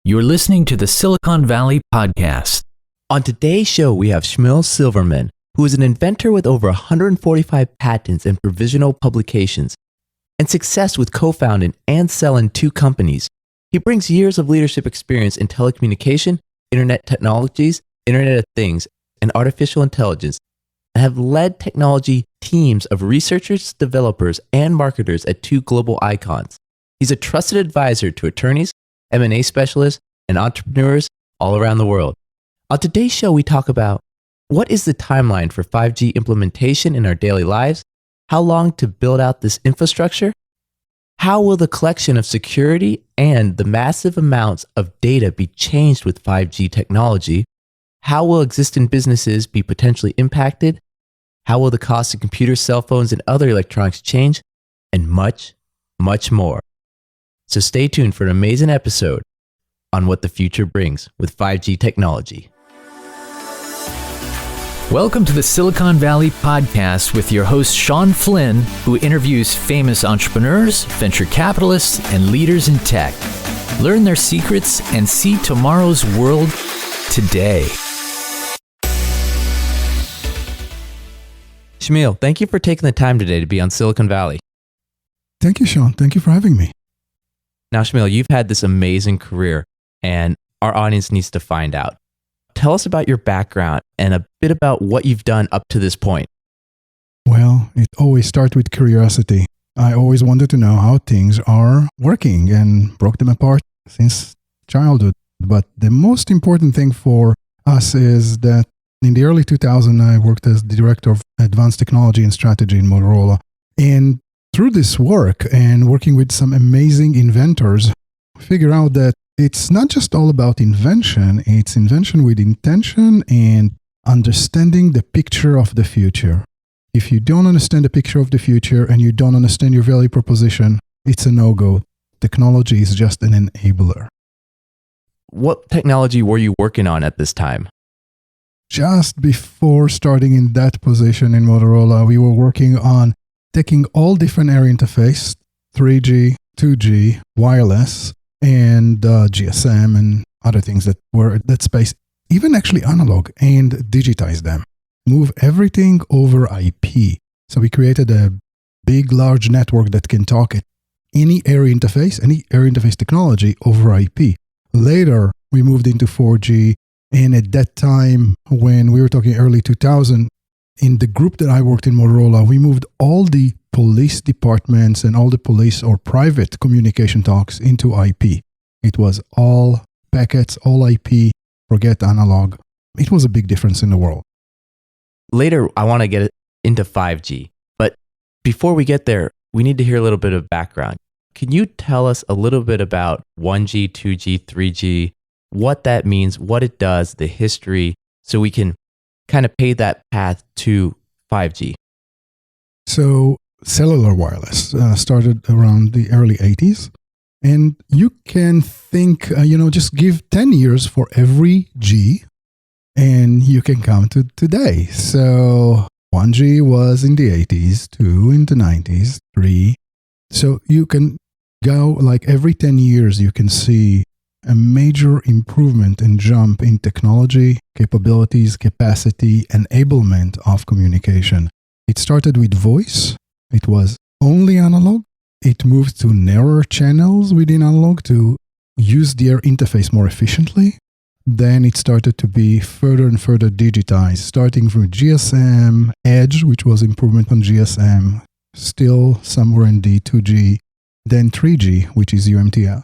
You're listening to the Silicon Valley Podcast. On today's show, we have Shmuel Silverman, who is an inventor with over 145 patents and provisional publications, and success with co-founding and selling 2 companies. He brings years of leadership experience in telecommunication, internet technologies, Internet of Things, and artificial intelligence, and have led technology teams of researchers, developers, and marketers at 2 global icons. He's a trusted advisor to attorneys, M&A specialists, and entrepreneurs all around the world. On today's show, we talk about what is the timeline for 5G implementation in our daily lives, how long to build out this infrastructure, how will the collection of security and the massive amounts of data be changed with 5G technology, how will existing businesses be potentially impacted, how will the cost of computers, cell phones, and other electronics change, and much, much more. So stay tuned for an amazing episode on what the future brings with 5G technology. Welcome to the Silicon Valley Podcast with your host, Sean Flynn, who interviews famous entrepreneurs, venture capitalists, and leaders in tech. Learn their secrets and see tomorrow's world today. Shmuel, thank you for taking the time today to be on Silicon Valley. Thank you, Sean. Thank you for having me. Now, Shmuel, you've had this amazing career, and our audience needs to find out. Tell us about your background and a bit about what you've done up to this point. Well, it always starts with curiosity. I always wanted to know how things are working and broke them apart since childhood. But the most important thing for us is that in the early 2000s, I worked as the director of advanced technology and strategy in Motorola. And through this work and working with some amazing inventors, figure out that it's not just all about invention, it's invention with intention and understanding the picture of the future. If you don't understand the picture of the future and you don't understand your value proposition, it's a no-go. Technology is just an enabler. What technology were you working on at this time? Just before starting in that position in Motorola, we were working on taking all different area interface, 3G, 2G, wireless, and GSM and other things that were at that space, even actually analog, and digitize them. Move everything over IP. So we created a big, large network that can talk at any area interface technology over IP. Later, we moved into 4G. And at that time, when we were talking early 2000, in the group that I worked in Motorola, we moved all the police departments and all the police or private communication talks into IP. It was all packets, all IP, forget analog. It was a big difference in the world. Later, I want to get into 5G. But before we get there, we need to hear a little bit of background. Can you tell us a little bit about 1G, 2G, 3G, what that means, what it does, the history, so we can kind of pave that path to 5G? So cellular wireless started around the early 80s. And you can think, just give 10 years for every G and you can come to today. So 1G was in the 80s, 2 in the 90s, 3. So you can go like every 10 years, you can see a major improvement and jump in technology, capabilities, capacity, enablement of communication. It started with voice. It was only analog. It moved to narrower channels within analog to use their interface more efficiently. Then it started to be further and further digitized, starting from GSM, Edge, which was improvement on GSM, still somewhere in the 2G, then 3G, which is UMTS.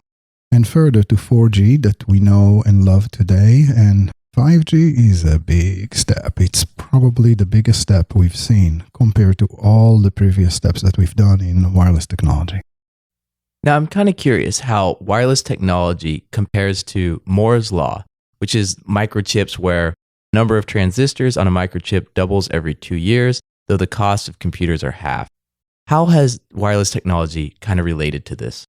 And further to 4G that we know and love today. And 5G is a big step. It's probably the biggest step we've seen compared to all the previous steps that we've done in wireless technology. Now, I'm kind of curious how wireless technology compares to Moore's Law, which is microchips where the number of transistors on a microchip doubles every 2 years, though the cost of computers are half. How has wireless technology kind of related to this?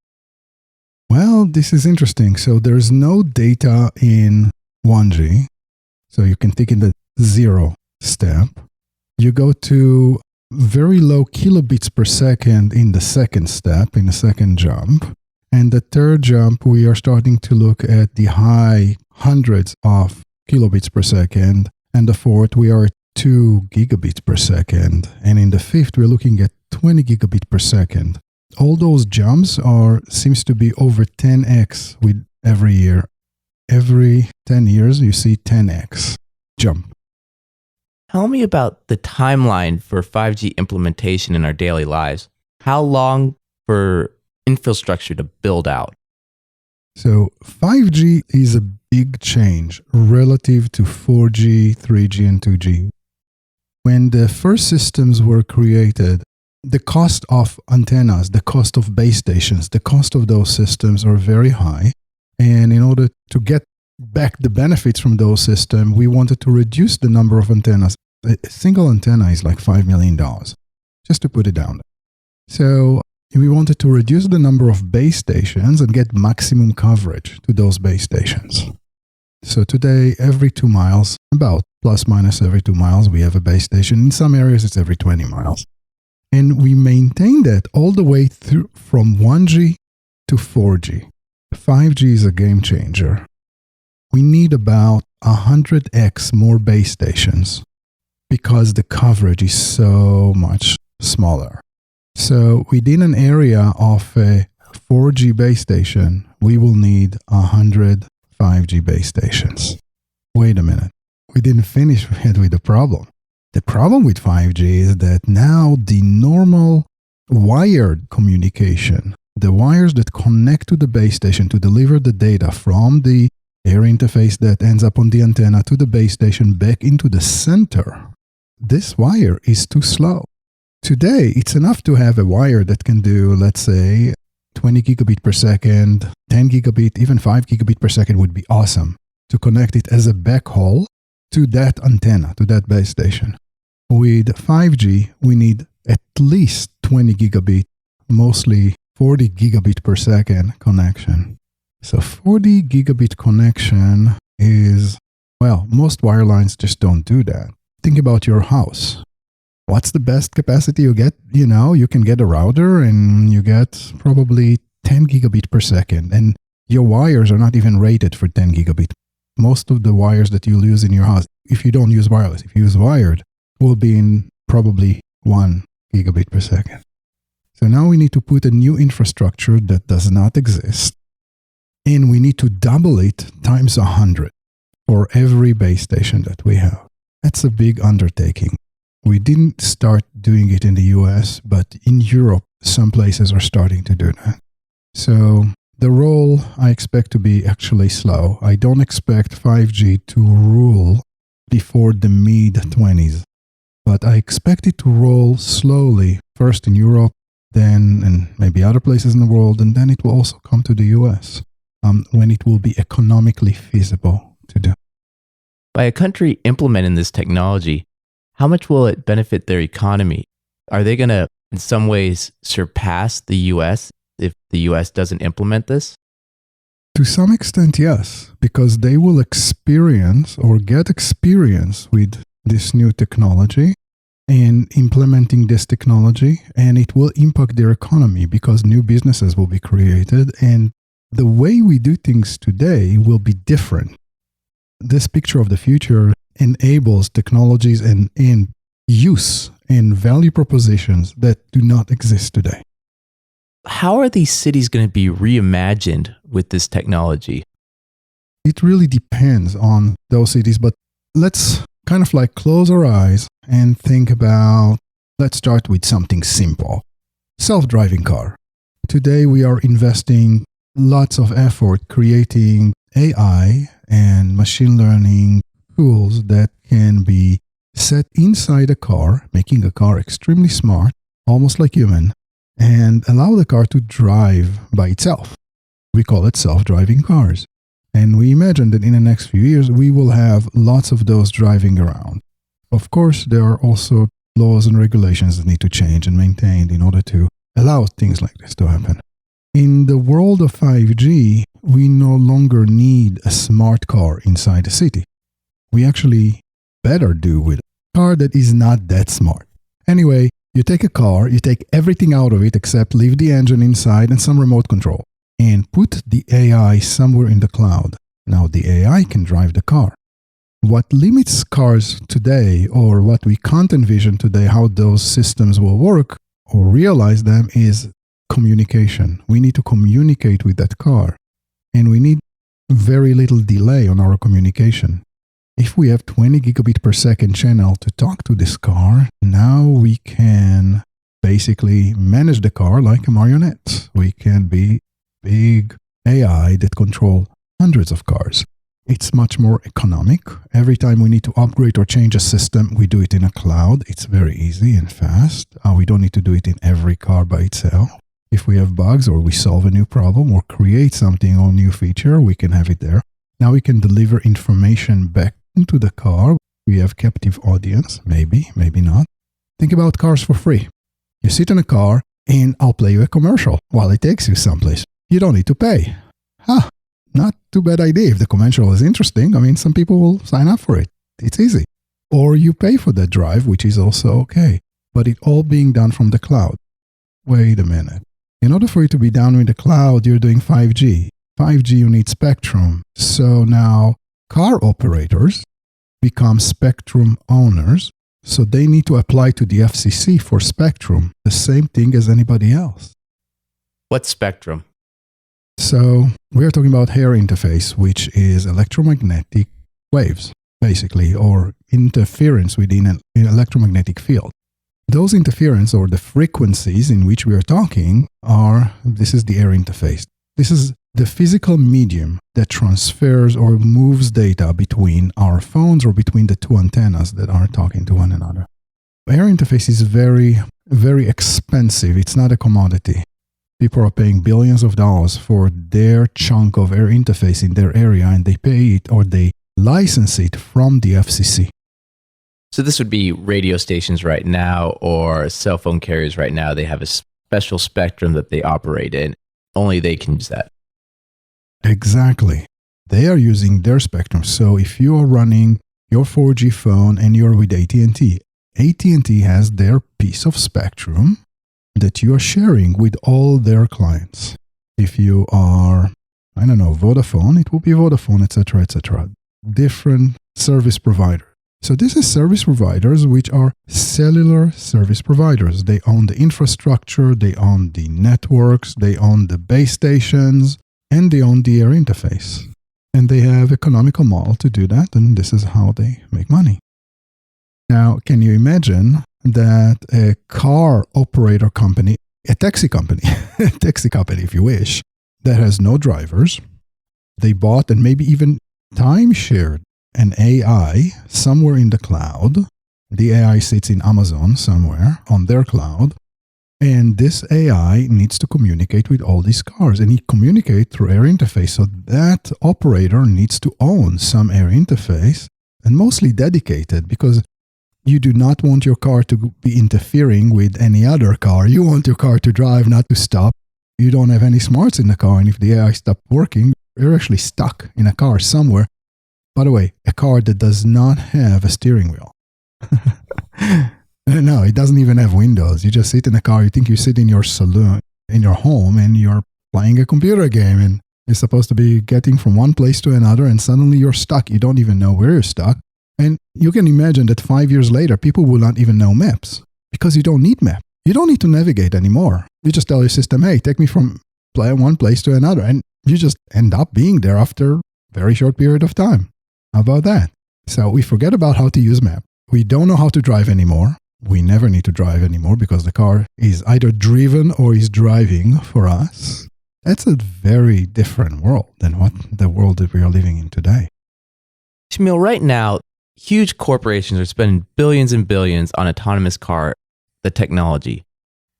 Well, this is interesting. So there's no data in 1G. So you can take in the 0 step. You go to very low kilobits per second in the second step, in the second jump. And the third jump, we are starting to look at the high hundreds of kilobits per second. And the fourth, we are at 2 gigabits per second. And in the fifth, we're looking at 20 gigabit per second. All those jumps seems to be over 10x with every year. Every 10 years, you see 10x jump. Tell me about the timeline for 5G implementation in our daily lives. How long for infrastructure to build out? So 5G is a big change relative to 4G, 3G, and 2G. When the first systems were created, the cost of antennas, the cost of base stations, the cost of those systems are very high. And in order to get back the benefits from those systems, we wanted to reduce the number of antennas. A single antenna is like $5 million, just to put it down. So we wanted to reduce the number of base stations and get maximum coverage to those base stations. So today, every 2 miles, about plus minus every 2 miles, we have a base station. In some areas, it's every 20 miles. And we maintain that all the way through from 1G to 4G. 5G is a game changer. We need about 100x more base stations because the coverage is so much smaller. So within an area of a 4G base station, we will need 100 5G base stations. Wait a minute. We didn't finish yet with the problem. The problem with 5G is that now the normal wired communication, the wires that connect to the base station to deliver the data from the air interface that ends up on the antenna to the base station back into the center, this wire is too slow. Today, it's enough to have a wire that can do, let's say, 20 gigabit per second, 10 gigabit, even 5 gigabit per second would be awesome to connect it as a backhaul to that antenna, to that base station. With 5G, we need at least 20 gigabit, mostly 40 gigabit per second connection. So 40 gigabit connection is, well, most wirelines just don't do that. Think about your house. What's the best capacity you get? You can get a router and you get probably 10 gigabit per second. And your wires are not even rated for 10 gigabit. Most of the wires that you'll use in your house, if you don't use wireless, if you use wired, will be in probably 1 gigabit per second. So now we need to put a new infrastructure that does not exist. And we need to double it times 100 for every base station that we have. That's a big undertaking. We didn't start doing it in the US, but in Europe, some places are starting to do that. So the roll I expect to be actually slow. I don't expect 5G to rule before the mid-20s, but I expect it to roll slowly, first in Europe, then in maybe other places in the world, and then it will also come to the US when it will be economically feasible to do. By a country implementing this technology, how much will it benefit their economy? Are they going to, in some ways, surpass the US if the US doesn't implement this? To some extent, yes, because they will experience or get experience with this new technology and implementing this technology, and it will impact their economy because new businesses will be created and the way we do things today will be different. This picture of the future enables technologies and use and value propositions that do not exist today. How are these cities going to be reimagined with this technology? It really depends on those cities, but let's kind of like close our eyes and think about, let's start with something simple. Self-driving car. Today we are investing lots of effort creating AI and machine learning tools that can be set inside a car, making a car extremely smart, almost like human, and allow the car to drive by itself. We call it self-driving cars. And we imagine that in the next few years, we will have lots of those driving around. Of course, there are also laws and regulations that need to change and maintained in order to allow things like this to happen. In the world of 5G, we no longer need a smart car inside a city. We actually better do with a car that is not that smart. Anyway, you take a car, you take everything out of it except leave the engine inside and some remote control. and put the AI somewhere in the cloud. Now the AI can drive the car. What limits cars today, or what we can't envision today, how those systems will work or realize them, is communication. We need to communicate with that car, and we need very little delay on our communication. If we have 20 gigabit per second channel to talk to this car, now we can basically manage the car like a marionette. We can be big AI that control hundreds of cars. It's much more economic. Every time we need to upgrade or change a system, we do it in a cloud. It's very easy and fast. We don't need to do it in every car by itself. If we have bugs or we solve a new problem or create something or new feature, we can have it there. Now we can deliver information back into the car. We have captive audience, maybe not. Think about cars for free. You sit in a car and I'll play you a commercial while it takes you someplace. You don't need to pay. Not too bad idea. If the commercial is interesting, some people will sign up for it. It's easy. Or you pay for that drive, which is also okay. But it all being done from the cloud. Wait a minute. In order for it to be done with the cloud, you're doing 5G. 5G, you need spectrum. So now car operators become spectrum owners. So they need to apply to the FCC for spectrum, the same thing as anybody else. What's spectrum? So we are talking about hair interface, which is electromagnetic waves, basically, or interference within an electromagnetic field. Those interference, or the frequencies in which we are talking, this is the air interface. This is the physical medium that transfers or moves data between our phones or between the two antennas that are talking to one another. Air interface is very, very expensive. It's not a commodity. People are paying billions of dollars for their chunk of air interface in their area, and they pay it or they license it from the FCC. So this would be radio stations right now or cell phone carriers right now. They have a special spectrum that they operate in. Only they can use that. Exactly. They are using their spectrum. So if you are running your 4G phone and you're with AT&T, AT&T has their piece of spectrum that you are sharing with all their clients. If you are, Vodafone, it will be Vodafone, etc., etc. Different service provider. So this is service providers which are cellular service providers. They own the infrastructure, they own the networks, they own the base stations, and they own the air interface. And they have economical model to do that, and this is how they make money. Now, can you imagine that a car operator company, a taxi company if you wish, that has no drivers, they bought and maybe even time-shared an AI somewhere in the cloud. The AI sits in Amazon somewhere on their cloud, and this AI needs to communicate with all these cars, and it communicates through air interface. So that operator needs to own some air interface, and mostly dedicated, because you do not want your car to be interfering with any other car. You want your car to drive, not to stop. You don't have any smarts in the car, and if the AI stops working, you're actually stuck in a car somewhere. By the way, a car that does not have a steering wheel. No, it doesn't even have windows. You just sit in a car. You think you sit in your saloon, in your home, and you're playing a computer game, and you're supposed to be getting from one place to another, and suddenly you're stuck. You don't even know where you're stuck. And you can imagine that 5 years later, people will not even know maps, because you don't need maps. You don't need to navigate anymore. You just tell your system, hey, take me from one place to another. And you just end up being there after a very short period of time. How about that? So we forget about how to use map. We don't know how to drive anymore. We never need to drive anymore because the car is either driven or is driving for us. That's a very different world than what the world that we are living in today. Shmuel, right now, huge corporations are spending billions and billions on autonomous car, the technology.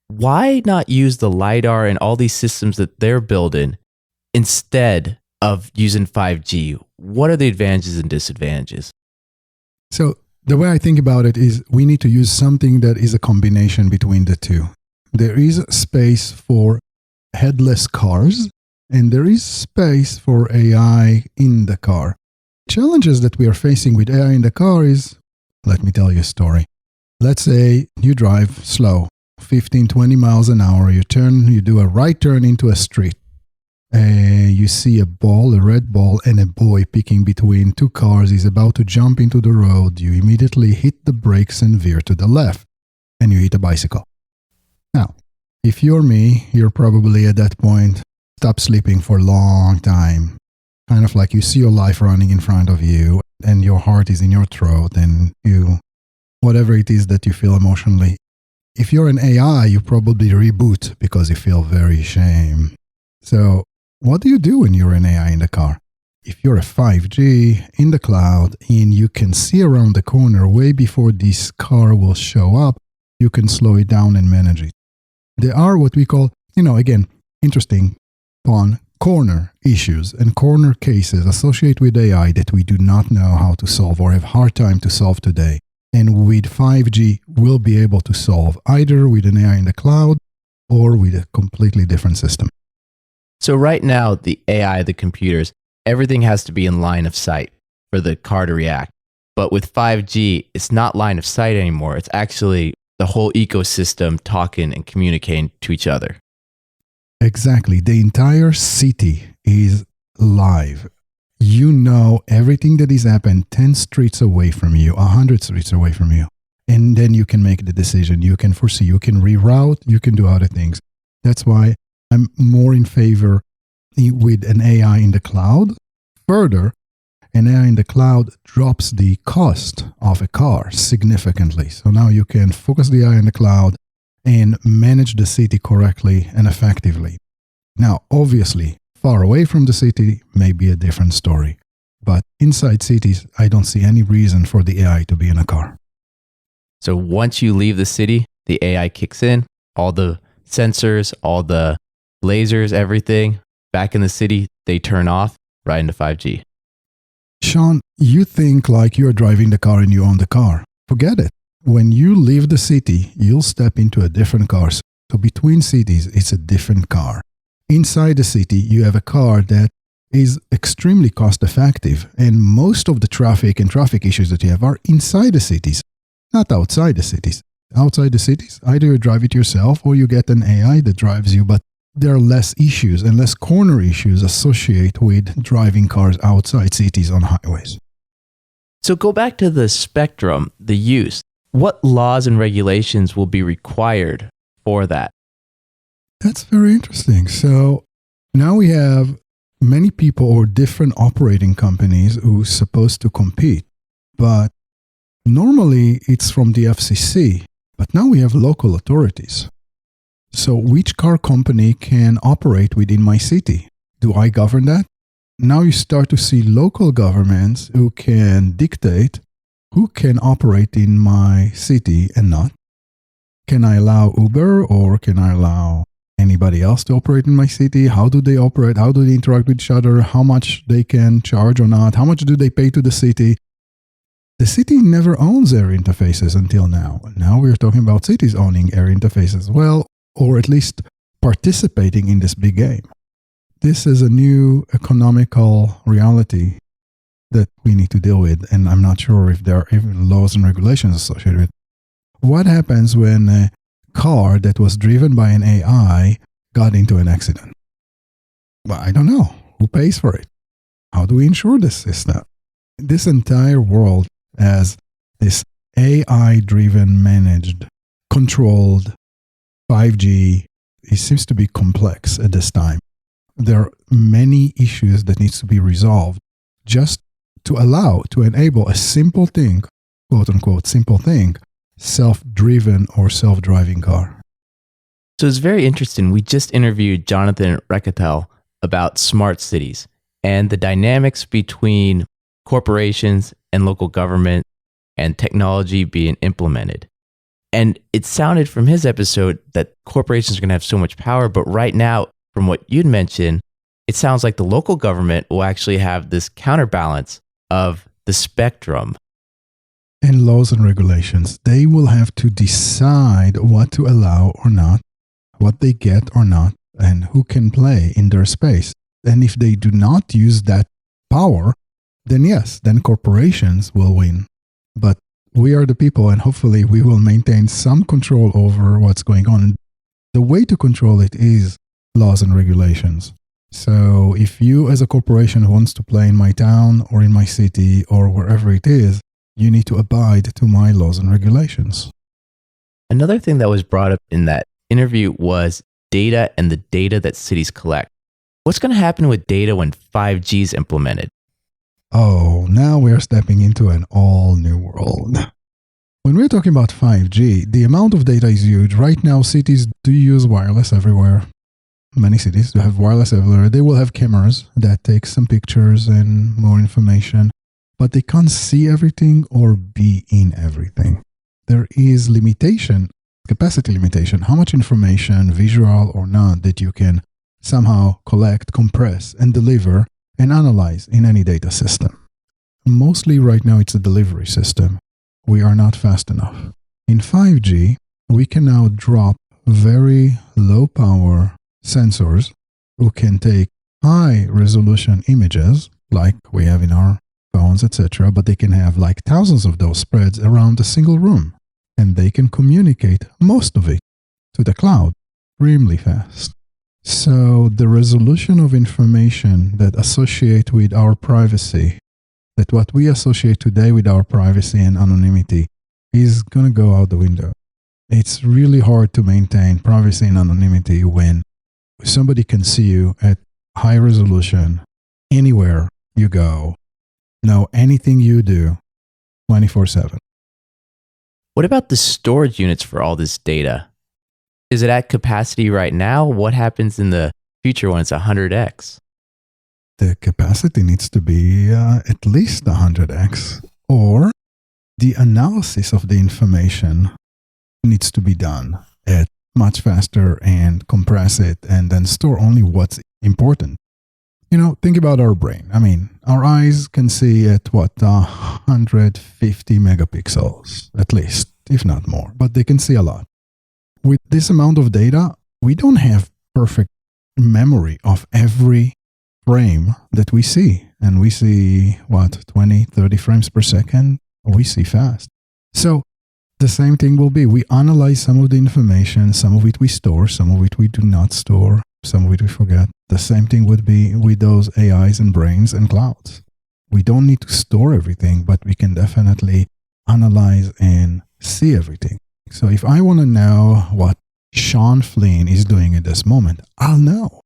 Why not use the LiDAR and all these systems that they're building instead of using 5G? What are the advantages and disadvantages? So the way I think about it is we need to use something that is a combination between the two. There is space for headless cars, and there is space for AI in the car. Challenges that we are facing with AI in the car is, let me tell you a story. Let's say you drive slow, 15, 20 miles an hour. You do a right turn into a street. You see a ball, a red ball, and a boy picking between two cars. He's about to jump into the road. You immediately hit the brakes and veer to the left, and you hit a bicycle. Now, if you're me, you're probably at that point, stop sleeping for a long time. Kind of like you see your life running in front of you, and your heart is in your throat, and whatever it is that you feel emotionally. If you're an AI, you probably reboot because you feel very ashamed. So what do you do when you're an AI in the car? If you're a 5G in the cloud and you can see around the corner way before this car will show up, you can slow it down and manage it. There are what we call, again, interesting pun, corner issues and corner cases associated with AI that we do not know how to solve or have hard time to solve today. And with 5G, we'll be able to solve either with an AI in the cloud or with a completely different system. So right now, the AI, the computers, everything has to be in line of sight for the car to react. But with 5G, it's not line of sight anymore. It's actually the whole ecosystem talking and communicating to each other. Exactly. The entire city is live. You know everything that is happened 10 streets away from you, 100 streets away from you. And then you can make the decision. You can foresee, you can reroute, you can do other things. That's why I'm more in favor with an AI in the cloud. Further, an AI in the cloud drops the cost of a car significantly. So now you can focus the AI in the cloud and manage the city correctly and effectively. Now, obviously, far away from the city may be a different story. But inside cities, I don't see any reason for the AI to be in a car. So once you leave the city, the AI kicks in, all the sensors, all the lasers, everything, back in the city, they turn off right into 5G. Sean, you think like you're driving the car and you own the car. Forget it. When you leave the city, you'll step into a different car. So between cities, it's a different car. Inside the city, you have a car that is extremely cost effective. And most of the traffic and traffic issues that you have are inside the cities, not outside the cities. Outside the cities, either you drive it yourself or you get an AI that drives you, but there are less issues and less corner issues associated with driving cars outside cities on highways. So go back to the spectrum, the use. What laws and regulations will be required for that? That's very interesting. So now we have many people or different operating companies who are supposed to compete, but normally it's from the FCC, but now we have local authorities. So which car company can operate within my city? Do I govern that? Now you start to see local governments who can dictate who can operate in my city and not. Can I allow Uber or can I allow anybody else to operate in my city? How do they operate? How do they interact with each other? How much they can charge or not? How much do they pay to the city? The city never owns air interfaces until now. Now we're talking about cities owning air interfaces. Well, or at least participating in this big game. This is a new economical reality that we need to deal with, and I'm not sure if there are even laws and regulations associated with it. What happens when a car that was driven by an AI got into an accident? Well, I don't know. Who pays for it? How do we insure this system? This entire world has this AI-driven, managed, controlled 5G. It seems to be complex at this time. There are many issues that needs to be resolved just to enable a simple thing, quote unquote, simple thing, self-driven or self-driving car. So it's very interesting. We just interviewed Jonathan Rekatel about smart cities and the dynamics between corporations and local government and technology being implemented. And it sounded from his episode that corporations are going to have so much power, but right now, from what you'd mentioned, it sounds like the local government will actually have this counterbalance of the spectrum. And laws and regulations, they will have to decide what to allow or not, what they get or not, and who can play in their space. And if they do not use that power, then yes, then corporations will win. But we are the people, and hopefully we will maintain some control over what's going on. The way to control it is laws and regulations. So if you as a corporation wants to play in my town or in my city or wherever it is, you need to abide to my laws and regulations. Another thing that was brought up in that interview was data and the data that cities collect. What's going to happen with data when 5G is implemented? Oh, now we're stepping into an all new world. When we're talking about 5G, the amount of data is huge. Right now, cities do use wireless everywhere. Many cities do have wireless everywhere. They will have cameras that take some pictures and more information, but they can't see everything or be in everything. There is limitation, capacity limitation, how much information, visual or not, that you can somehow collect, compress, and deliver and analyze in any data system. Mostly right now, it's a delivery system. We are not fast enough. In 5G, we can now drop very low power sensors who can take high resolution images like we have in our phones, etc., but they can have like thousands of those spreads around a single room, and they can communicate most of it to the cloud extremely fast. So the resolution of information that associate with our privacy, that what we associate today with our privacy and anonymity, is going to go out the window. It's really hard to maintain privacy and anonymity when somebody can see you at high resolution anywhere you go, know anything you do 24/7. What about the storage units for all this data? Is it at capacity right now? What happens in the future when it's 100x? The capacity needs to be at least 100x, or the analysis of the information needs to be done at much faster and compress it and then store only what's important. You know, think about our brain. I mean, our eyes can see at 150 megapixels, at least, if not more, but they can see a lot. With this amount of data, we don't have perfect memory of every frame that we see. And we see, 20, 30 frames per second? We see fast. So the same thing will be, we analyze some of the information, some of it we store, some of it we do not store, some of it we forget. The same thing would be with those AIs and brains and clouds. We don't need to store everything, but we can definitely analyze and see everything. So if I want to know what Sean Flynn is doing at this moment, I'll know.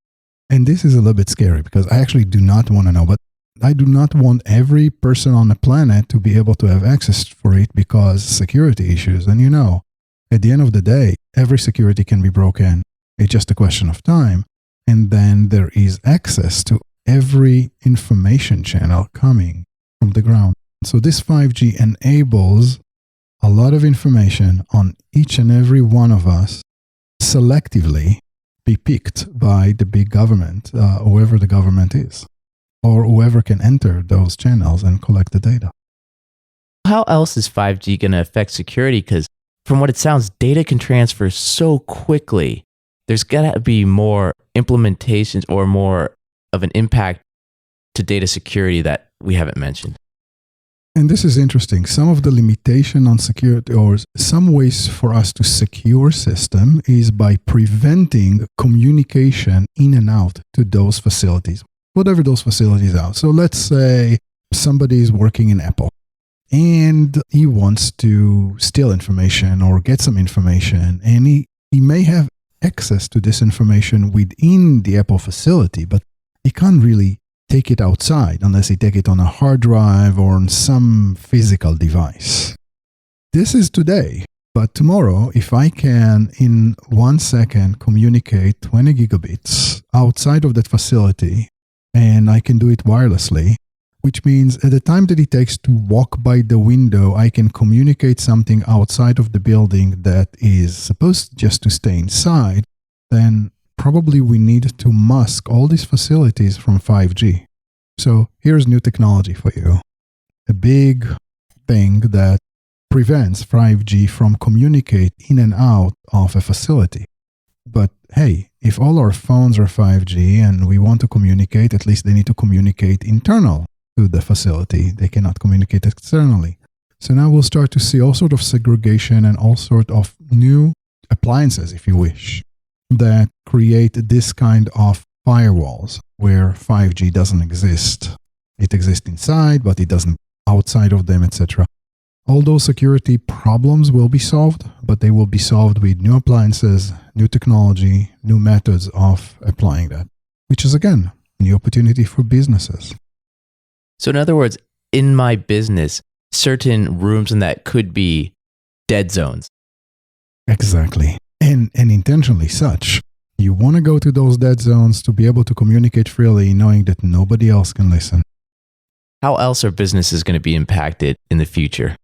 And this is a little bit scary because I actually do not want to know, but I do not want every person on the planet to be able to have access for it because security issues. And you know, at the end of the day, every security can be broken. It's just a question of time. And then there is access to every information channel coming from the ground. So this 5G enables a lot of information on each and every one of us selectively be picked by the big government, whoever the government is, or whoever can enter those channels and collect the data. How else is 5G going to affect security? Because from what it sounds, data can transfer so quickly. There's got to be more implementations or more of an impact to data security that we haven't mentioned. And this is interesting. Some of the limitation on security, or some ways for us to secure system, is by preventing communication in and out to those facilities, whatever those facilities are. So let's say somebody is working in Apple and he wants to steal information or get some information, and he may have access to this information within the Apple facility, but he can't really take it outside unless he take it on a hard drive or on some physical device. This is today, but tomorrow, if I can in 1 second communicate 20 gigabits outside of that facility, and I can do it wirelessly, which means at the time that it takes to walk by the window, I can communicate something outside of the building that is supposed just to stay inside, then probably we need to mask all these facilities from 5G. So here's new technology for you. A big thing that prevents 5G from communicate in and out of a facility. But hey, if all our phones are 5G and we want to communicate, at least they need to communicate internal to the facility. They cannot communicate externally. So now we'll start to see all sort of segregation and all sort of new appliances, if you wish, that create this kind of firewalls where 5G doesn't exist. It exists inside, but it doesn't outside of them, etc. All those security problems will be solved, but they will be solved with new appliances, new technology, new methods of applying that, which is, again, a new opportunity for businesses. So in other words, in my business, certain rooms in that could be dead zones. Exactly. And intentionally such. You want to go to those dead zones to be able to communicate freely, knowing that nobody else can listen. How else are businesses going to be impacted in the future?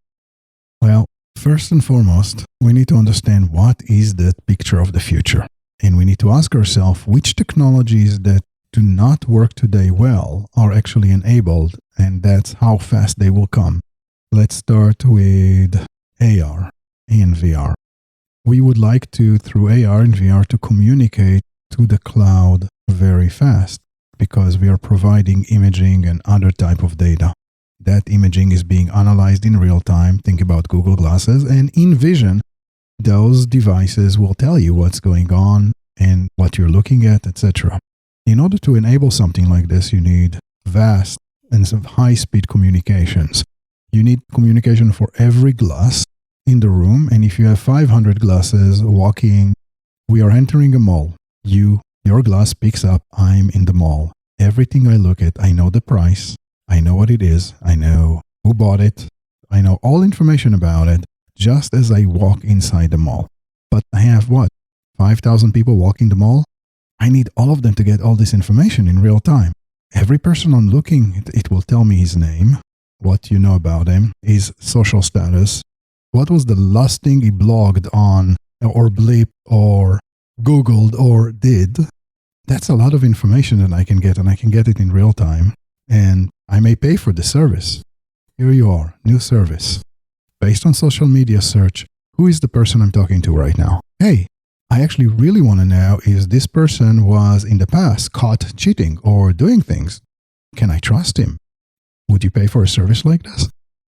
Well, first and foremost, we need to understand what is the picture of the future. And we need to ask ourselves which technologies that do not work today well are actually enabled, and that's how fast they will come. Let's start with AR and VR. We would like to, through AR and VR, to communicate to the cloud very fast because we are providing imaging and other type of data. That imaging is being analyzed in real time. Think about Google Glasses, and in vision, those devices will tell you what's going on and what you're looking at, etc. In order to enable something like this, you need vast and some high-speed communications. You need communication for every glass in the room, and if you have 500 glasses walking, we are entering a mall. Your glass picks up, I'm in the mall. Everything I look at, I know the price, I know what it is, I know who bought it, I know all information about it, just as I walk inside the mall. But I have 5,000 people walking the mall? I need all of them to get all this information in real time. Every person I'm looking, it will tell me his name, what you know about him, his social status, what was the last thing he blogged on, or blipped, or Googled, or did. That's a lot of information that I can get, and I can get it in real time. And I may pay for the service. Here you are, new service. Based on social media search, who is the person I'm talking to right now? Hey, I actually really want to know if this person was in the past caught cheating or doing things. Can I trust him? Would you pay for a service like this?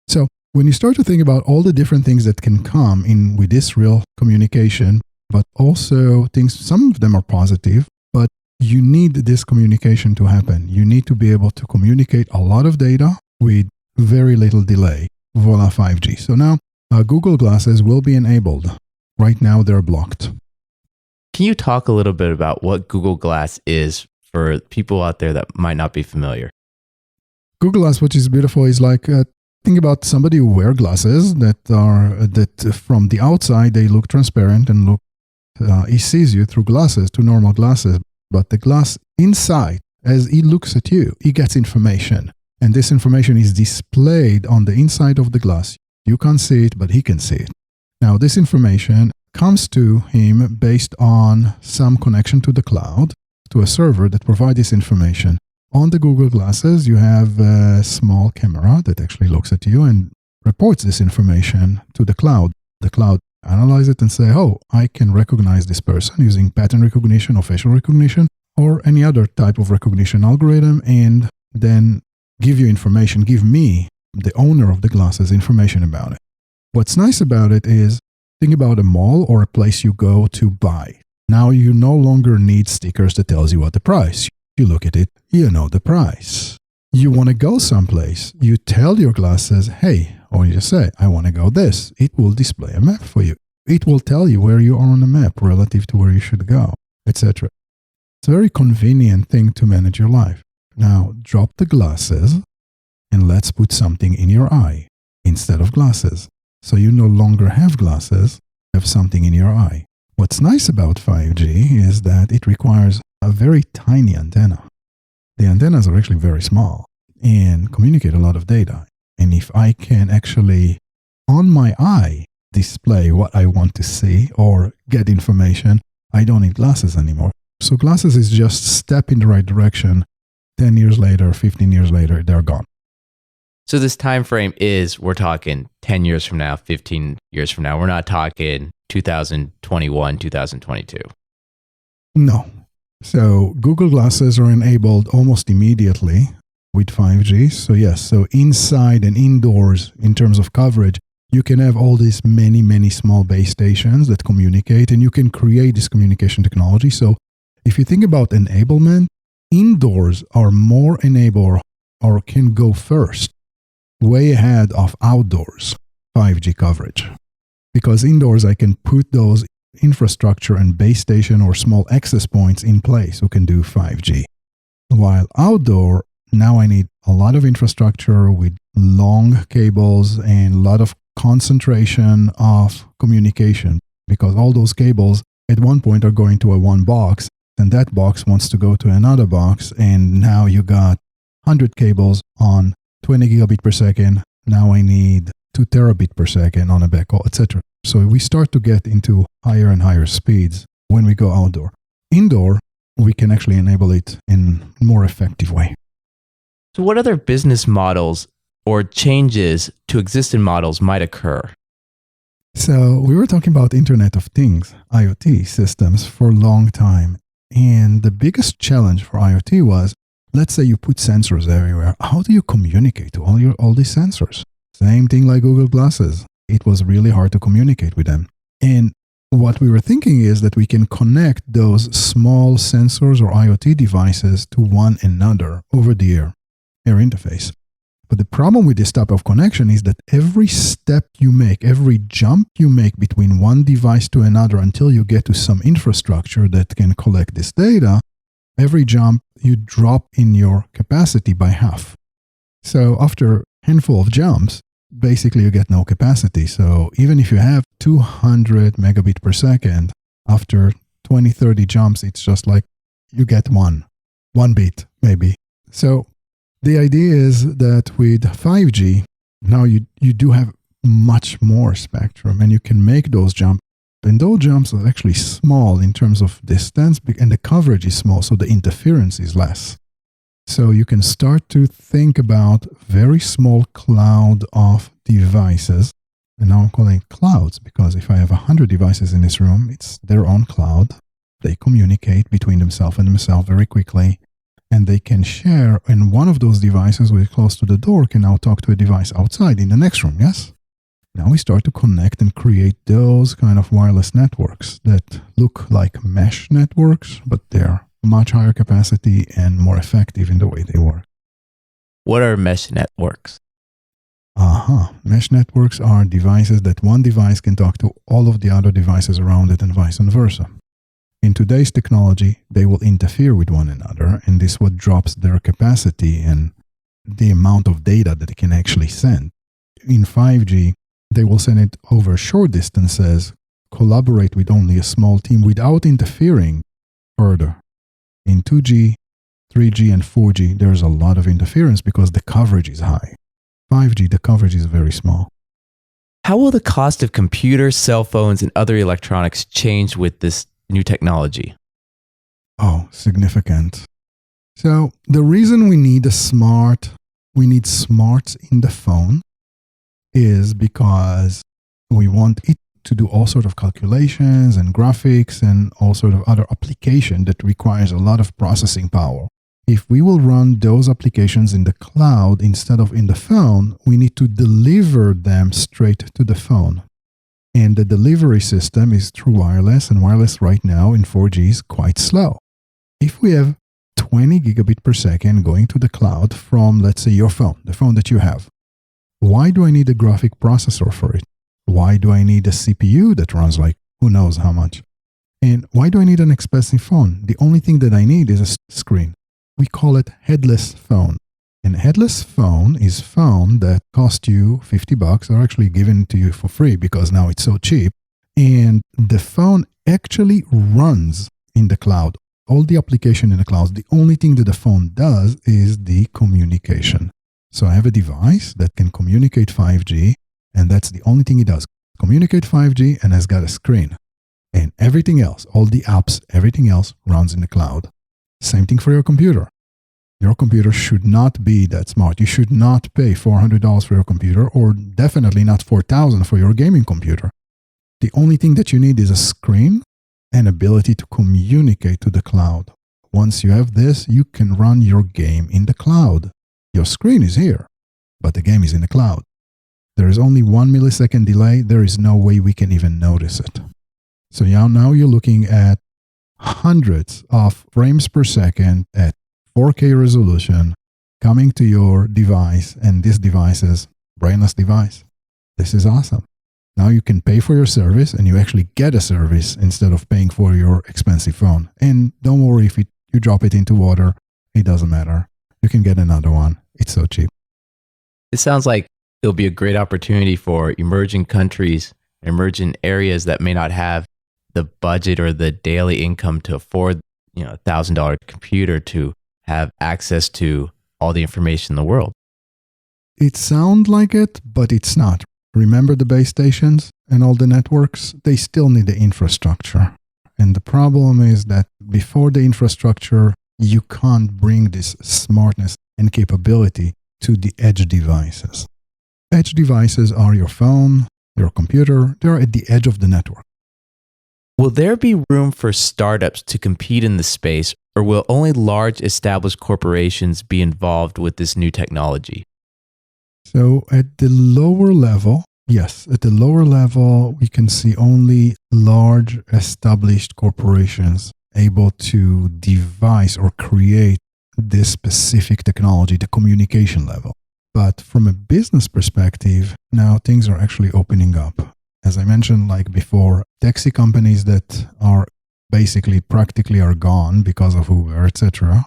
So when you start to think about all the different things that can come in with this real communication, but also things, some of them are positive, but you need this communication to happen. You need to be able to communicate a lot of data with very little delay. Voila, 5G. So now Google Glasses will be enabled. Right now they're blocked. Can you talk a little bit about what Google Glass is for people out there that might not be familiar? Google Glass, which is beautiful, is like think about somebody who wear glasses that from the outside they look transparent and look. He sees you through glasses, through normal glasses, but the glass inside, as he looks at you, he gets information, and this information is displayed on the inside of the glass. You can't see it, but he can see it. Now, this information comes to him based on some connection to the cloud, to a server that provides this information. On the Google Glasses, you have a small camera that actually looks at you and reports this information to the cloud. The cloud analyzes it and say, oh, I can recognize this person using pattern recognition or facial recognition or any other type of recognition algorithm, and then give you information, give me, the owner of the glasses, information about it. What's nice about it is, think about a mall or a place you go to buy. Now you no longer need stickers that tells you what the price. You look at it, you know the price. You want to go someplace, you tell your glasses, hey, or you say, I want to go this. It will display a map for you. It will tell you where you are on the map relative to where you should go, etc. It's a very convenient thing to manage your life. Now, drop the glasses and let's put something in your eye instead of glasses. So you no longer have glasses, you have something in your eye. What's nice about 5G is that it requires a very tiny antenna. The antennas are actually very small and communicate a lot of data. And if I can actually, on my eye, display what I want to see or get information, I don't need glasses anymore. So glasses is just a step in the right direction. 10 years later, 15 years later, they're gone. So this time frame is, we're talking 10 years from now, 15 years from now. We're not talking 2021, 2022. No. So Google Glasses are enabled almost immediately with 5G. So yes, so inside and indoors, in terms of coverage, you can have all these many, many small base stations that communicate, and you can create this communication technology. So if you think about enablement, indoors are more enabled or can go first, way ahead of outdoors 5G coverage. Because indoors, I can put those infrastructure and base station or small access points in place who can do 5G. While outdoor, now I need a lot of infrastructure with long cables and a lot of concentration of communication, because all those cables at one point are going to a one box, and that box wants to go to another box, and now you got 100 cables on 20 gigabit per second. Now I need 2 terabit per second on a backhaul, etc. So we start to get into higher and higher speeds when we go outdoor. Indoor, we can actually enable it in a more effective way. So what other business models or changes to existing models might occur? So we were talking about Internet of Things, IoT systems, for a long time. And the biggest challenge for IoT was, let's say you put sensors everywhere. How do you communicate to all these sensors? Same thing like Google Glasses. It was really hard to communicate with them. And what we were thinking is that we can connect those small sensors or IoT devices to one another over the air interface. But the problem with this type of connection is that every step you make, every jump you make between one device to another until you get to some infrastructure that can collect this data, every jump you drop in your capacity by half. So after a handful of jumps, basically you get no capacity. So even if you have 200 megabit per second, after 20, 30 jumps, it's just like you get one bit maybe. So the idea is that with 5G, now you do have much more spectrum, and you can make those jumps. And those jumps are actually small in terms of distance, and the coverage is small, so the interference is less. So you can start to think about very small cloud of devices. And now I'm calling it clouds, because if I have 100 devices in this room, it's their own cloud. They communicate between themselves very quickly. And they can share, and one of those devices which is close to the door can now talk to a device outside in the next room, yes? Now we start to connect and create those kind of wireless networks that look like mesh networks, but they're much higher capacity and more effective in the way they work. What are mesh networks? Mesh networks are devices that one device can talk to all of the other devices around it and vice versa. In today's technology, they will interfere with one another, and this what drops their capacity and the amount of data that they can actually send. In 5G, they will send it over short distances, collaborate with only a small team without interfering further. In 2G, 3G, and 4G, there's a lot of interference because the coverage is high. 5G, the coverage is very small. How will the cost of computers, cell phones, and other electronics change with this new technology? Oh, significant. So the reason we need smarts in the phone is because we want it to do all sort of calculations and graphics and all sort of other application that requires a lot of processing power. If we will run those applications in the cloud instead of in the phone, we need to deliver them straight to the phone. And the delivery system is through wireless, and wireless right now in 4G is quite slow. If we have 20 gigabit per second going to the cloud from, let's say, your phone, the phone that you have, why do I need a graphic processor for it? Why do I need a CPU that runs like who knows how much? And why do I need an expensive phone? The only thing that I need is a screen. We call it headless phone. An headless phone is phone that cost you $50 or actually given to you for free because now it's so cheap. And the phone actually runs in the cloud. All the application in the cloud, the only thing that the phone does is the communication. So I have a device that can communicate 5G, and that's the only thing it does. Communicate 5G and has got a screen. And everything else, all the apps, everything else runs in the cloud. Same thing for your computer. Your computer should not be that smart. You should not pay $400 for your computer, or definitely not $4,000 for your gaming computer. The only thing that you need is a screen and ability to communicate to the cloud. Once you have this, you can run your game in the cloud. Your screen is here, but the game is in the cloud. There is only 1 millisecond delay. There is no way we can even notice it. So now you're looking at hundreds of frames per second at 4K resolution coming to your device, and this device is brainless device. This is awesome. Now you can pay for your service and you actually get a service instead of paying for your expensive phone. And don't worry if you drop it into water, it doesn't matter. You can get another one. It's so cheap. It sounds like it'll be a great opportunity for emerging countries, emerging areas that may not have the budget or the daily income to afford, $1,000 computer to have access to all the information in the world. It sounds like it, but it's not. Remember the base stations and all the networks? They still need the infrastructure. And the problem is that before the infrastructure, you can't bring this smartness and capability to the edge devices. Edge devices are your phone, your computer. They're at the edge of the network. Will there be room for startups to compete in this space, or will only large established corporations be involved with this new technology? So at the lower level, yes, at the lower level, we can see only large established corporations able to devise or create this specific technology, the communication level. But from a business perspective, now things are actually opening up. As I mentioned, like before, taxi companies that are basically practically are gone because of Uber, etc.,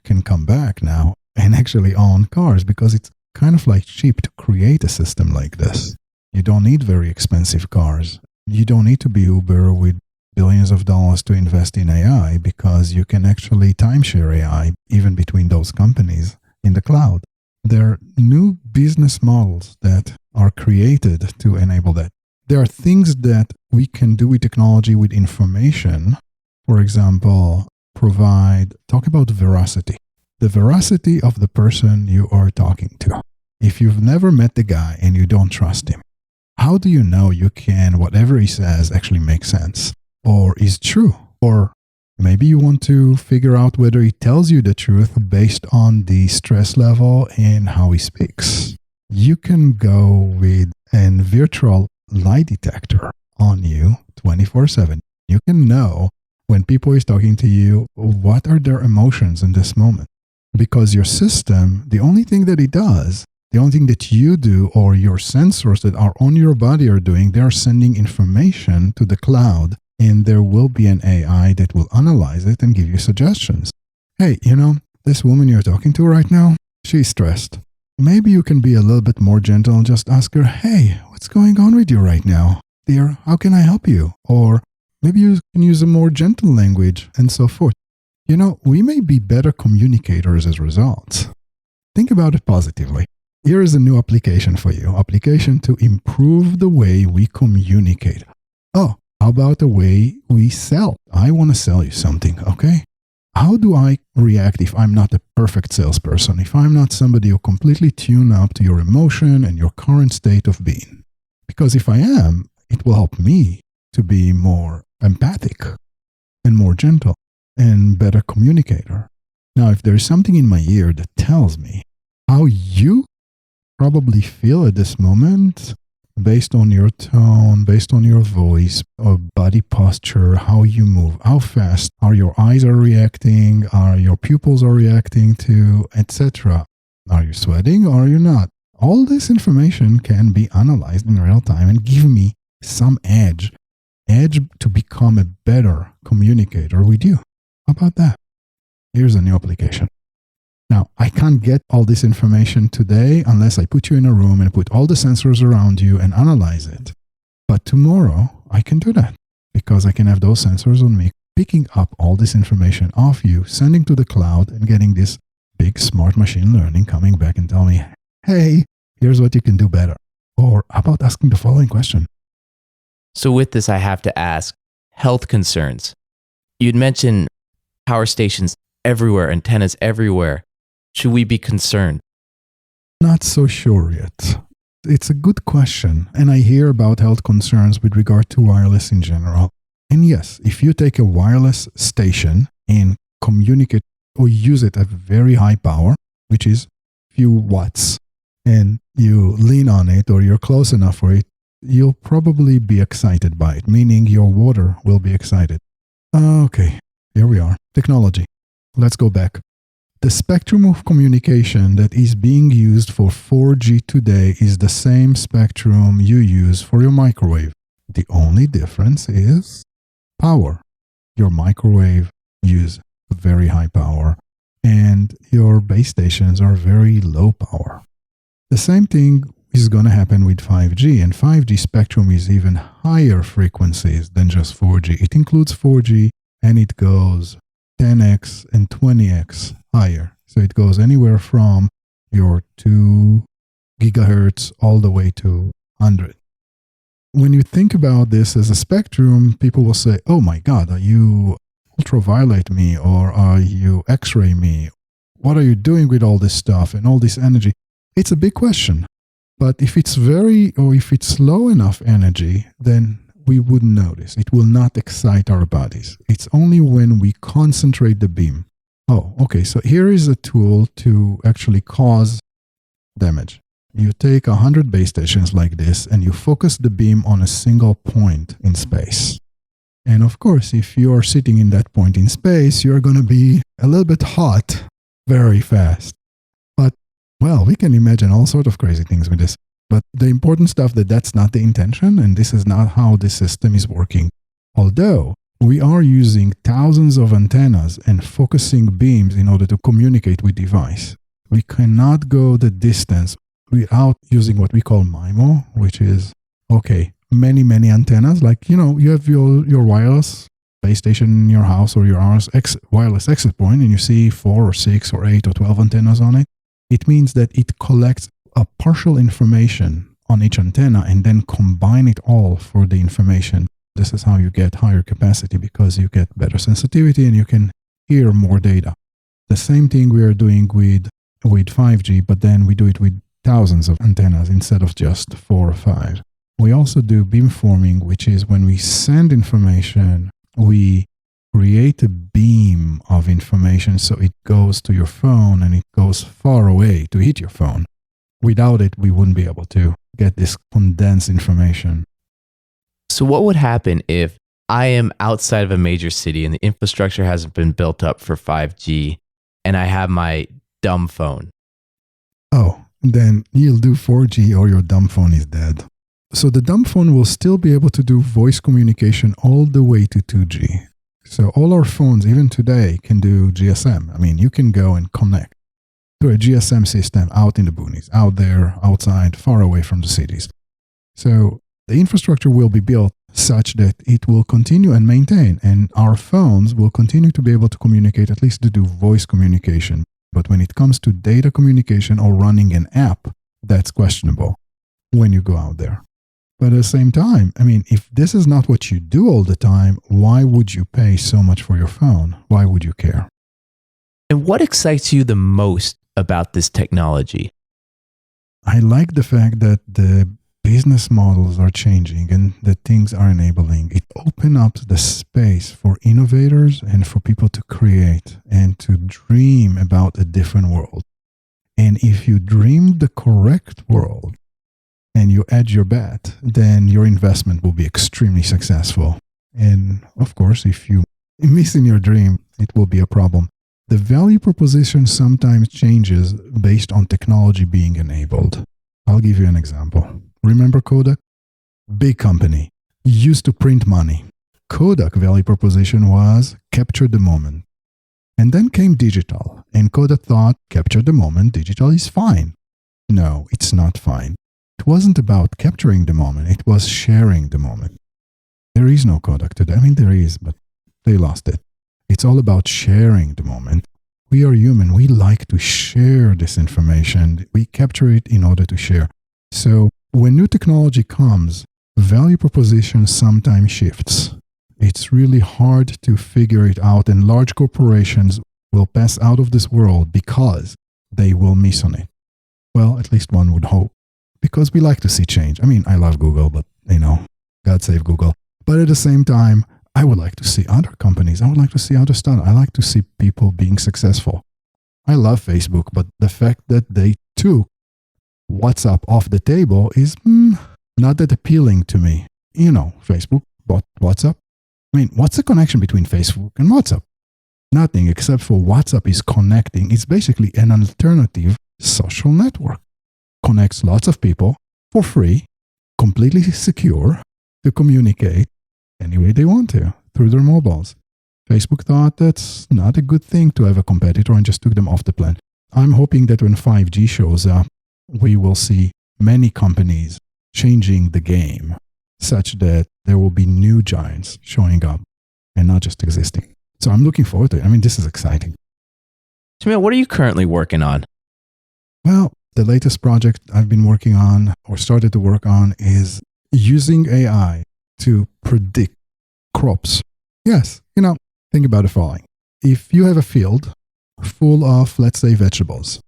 can come back now and actually own cars because it's kind of like cheap to create a system like this. You don't need very expensive cars. You don't need to be Uber with billions of dollars to invest in AI because you can actually timeshare AI even between those companies in the cloud. There are new business models that are created to enable that. There are things that we can do with technology, with information. For example, talk about veracity. The veracity of the person you are talking to. If you've never met the guy and you don't trust him, how do you know whatever he says actually makes sense or is true? Or maybe you want to figure out whether he tells you the truth based on the stress level and how he speaks. You can go with a virtual lie detector on you 24/7. You can know when people is talking to you, what are their emotions in this moment? Because your system, the only thing that it does, the only thing that you do or your sensors that are on your body are doing, they're sending information to the cloud, and there will be an AI that will analyze it and give you suggestions. Hey, this woman you're talking to right now, she's stressed. Maybe you can be a little bit more gentle and just ask her, hey, what's going on with you right now? Dear, how can I help you? Or maybe you can use a more gentle language and so forth. We may be better communicators as a result. Think about it positively. Here is a new application for you. Application to improve the way we communicate. Oh, how about the way we sell? I want to sell you something, okay? How do I react if I'm not a perfect salesperson? If I'm not somebody who completely tune up to your emotion and your current state of being? Because if I am, it will help me to be more empathic and more gentle and better communicator. Now, if there's something in my ear that tells me how you probably feel at this moment, based on your tone, based on your voice, or body posture, how you move, how fast are your eyes are reacting, are your pupils are reacting to, etc. Are you sweating or are you not? All this information can be analyzed in real time and give me some edge to become a better communicator with you. How about that? Here's a new application. Now, I can't get all this information today unless I put you in a room and put all the sensors around you and analyze it. But tomorrow, I can do that because I can have those sensors on me, picking up all this information off you, sending to the cloud and getting this big smart machine learning coming back and tell me, hey, here's what you can do better. Or how about asking the following question? So with this, I have to ask, health concerns. You'd mentioned power stations everywhere, antennas everywhere. Should we be concerned? Not so sure yet. It's a good question, and I hear about health concerns with regard to wireless in general. And yes, if you take a wireless station and communicate or use it at very high power, which is few watts, and you lean on it or you're close enough for it, you'll probably be excited by it, meaning your water will be excited. Okay, here we are. Technology. Let's go back. The spectrum of communication that is being used for 4G today is the same spectrum you use for your microwave. The only difference is power. Your microwave uses very high power, and your base stations are very low power. The same thing is going to happen with 5G, and 5G spectrum is even higher frequencies than just 4G. It includes 4G, and it goes 10x and 20x higher. So it goes anywhere from your 2 gigahertz all the way to 100. When you think about this as a spectrum, people will say, oh my God, are you ultraviolet me, or are you X-ray me? What are you doing with all this stuff and all this energy? It's a big question. But if it's low enough energy, then we wouldn't notice. It will not excite our bodies. It's only when we concentrate the beam. Oh, okay, so here is a tool to actually cause damage. You take 100 base stations like this and you focus the beam on a single point in space. And of course, if you are sitting in that point in space, you're going to be a little bit hot very fast. But, well, we can imagine all sorts of crazy things with this. But the important stuff that's not the intention, and this is not how the system is working. Although we are using thousands of antennas and focusing beams in order to communicate with device. We cannot go the distance without using what we call MIMO, which is, many antennas. Like, you have your wireless base station in your house or your wireless exit point, and you see 4 or 6 or 8 or 12 antennas on it. It means that it collects a partial information on each antenna and then combine it all for the information. This is how you get higher capacity, because you get better sensitivity and you can hear more data. The same thing we are doing with 5G, but then we do it with thousands of antennas instead of just 4 or 5. We also do beamforming, which is when we send information, we create a beam of information so it goes to your phone and it goes far away to hit your phone. Without it, we wouldn't be able to get this condensed information. So what would happen if I am outside of a major city and the infrastructure hasn't been built up for 5G and I have my dumb phone? Oh, then you'll do 4G or your dumb phone is dead. So the dumb phone will still be able to do voice communication all the way to 2G. So all our phones, even today, can do GSM. I mean, you can go and connect to a GSM system out in the boonies, out there, outside, far away from the cities. So the infrastructure will be built such that it will continue and maintain, and our phones will continue to be able to communicate, at least to do voice communication. But when it comes to data communication or running an app, that's questionable when you go out there. But at the same time, I mean, if this is not what you do all the time, why would you pay so much for your phone? Why would you care? And what excites you the most about this technology? I like the fact that the business models are changing and that things are enabling. It opens up the space for innovators and for people to create and to dream about a different world. And if you dream the correct world and you edge your bet, then your investment will be extremely successful. And of course, if you miss in your dream, it will be a problem. The value proposition sometimes changes based on technology being enabled. I'll give you an example. Remember Kodak? Big company. Used to print money. Kodak value proposition was capture the moment. And then came digital. And Kodak thought, capture the moment, digital is fine. No, it's not fine. It wasn't about capturing the moment. It was sharing the moment. There is no Kodak today. I mean, there is, but they lost it. It's all about sharing the moment. We are human. We like to share this information. We capture it in order to share. So when new technology comes, value proposition sometimes shifts. It's really hard to figure it out, and large corporations will pass out of this world because they will miss on it. Well, at least one would hope, because we like to see change. I mean, I love Google, but God save Google. But at the same time, I would like to see other companies. I would like to see other stuff. I like to see people being successful. I love Facebook, but the fact that they took WhatsApp off the table is not that appealing to me. Facebook bought WhatsApp. I mean, what's the connection between Facebook and WhatsApp? nothing except for WhatsApp is connecting. It's basically an alternative social network. Connects lots of people for free, completely secure, to communicate any way they want to through their mobiles. Facebook thought that's not a good thing to have a competitor and just took them off the plan. I'm hoping that when 5G shows up, we will see many companies changing the game such that there will be new giants showing up and not just existing. So I'm looking forward to it. I mean, this is exciting. Shmuel, what are you currently working on? Well, the latest project I've been working on or started to work on is using AI to predict crops. Yes, think about the following. If you have a field full of, let's say, vegetables,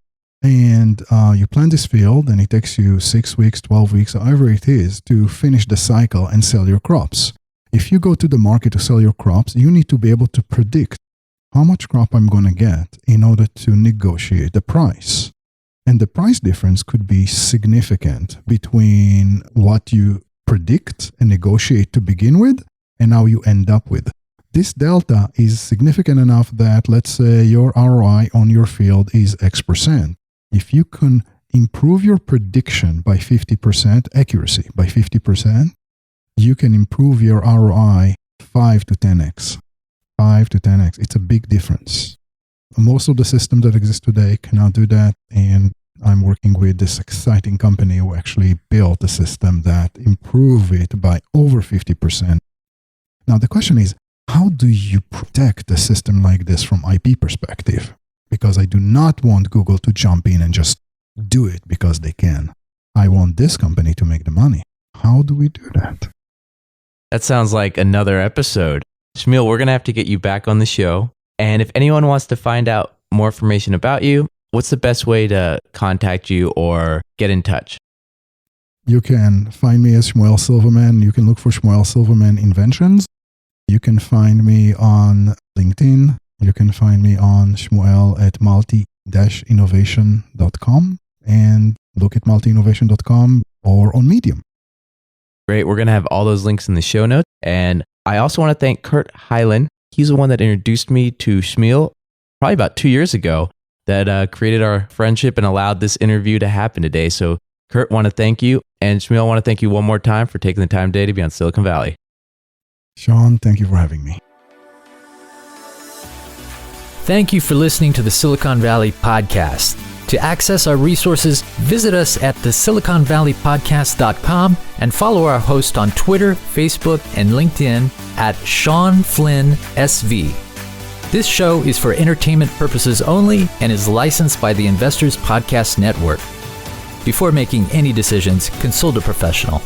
and you plant this field and it takes you 6 weeks, 12 weeks, however it is, to finish the cycle and sell your crops. If you go to the market to sell your crops, you need to be able to predict how much crop I'm going to get in order to negotiate the price. And the price difference could be significant between what you predict and negotiate to begin with and how you end up with. This delta is significant enough that, let's say, your ROI on your field is X%. If you can improve your prediction by 50%, accuracy by 50%, you can improve your ROI 5 to 10x. 5 to 10x. It's a big difference. Most of the systems that exist today cannot do that, and I'm working with this exciting company who actually built a system that improved it by over 50%. Now, the question is, how do you protect a system like this from IP perspective? Because I do not want Google to jump in and just do it because they can. I want this company to make the money. How do we do that? That sounds like another episode. Shmuel, we're going to have to get you back on the show. And if anyone wants to find out more information about you, what's the best way to contact you or get in touch? You can find me as Shmuel Silverman. You can look for Shmuel Silverman Inventions. You can find me on LinkedIn. You can find me on Shmuel at multi-innovation.com and look at multi-innovation.com or on Medium. Great. We're going to have all those links in the show notes. And I also want to thank Kurt Hyland. He's the one that introduced me to Shmuel probably about 2 years ago that created our friendship and allowed this interview to happen today. So Kurt, want to thank you. And Shmuel, I want to thank you one more time for taking the time today to be on Silicon Valley. Sean, thank you for having me. Thank you for listening to the Silicon Valley Podcast. To access our resources, visit us at thesiliconvalleypodcast.com and follow our host on Twitter, Facebook, and LinkedIn at Sean Flynn SV. This show is for entertainment purposes only and is licensed by the Investors Podcast Network. Before making any decisions, consult a professional.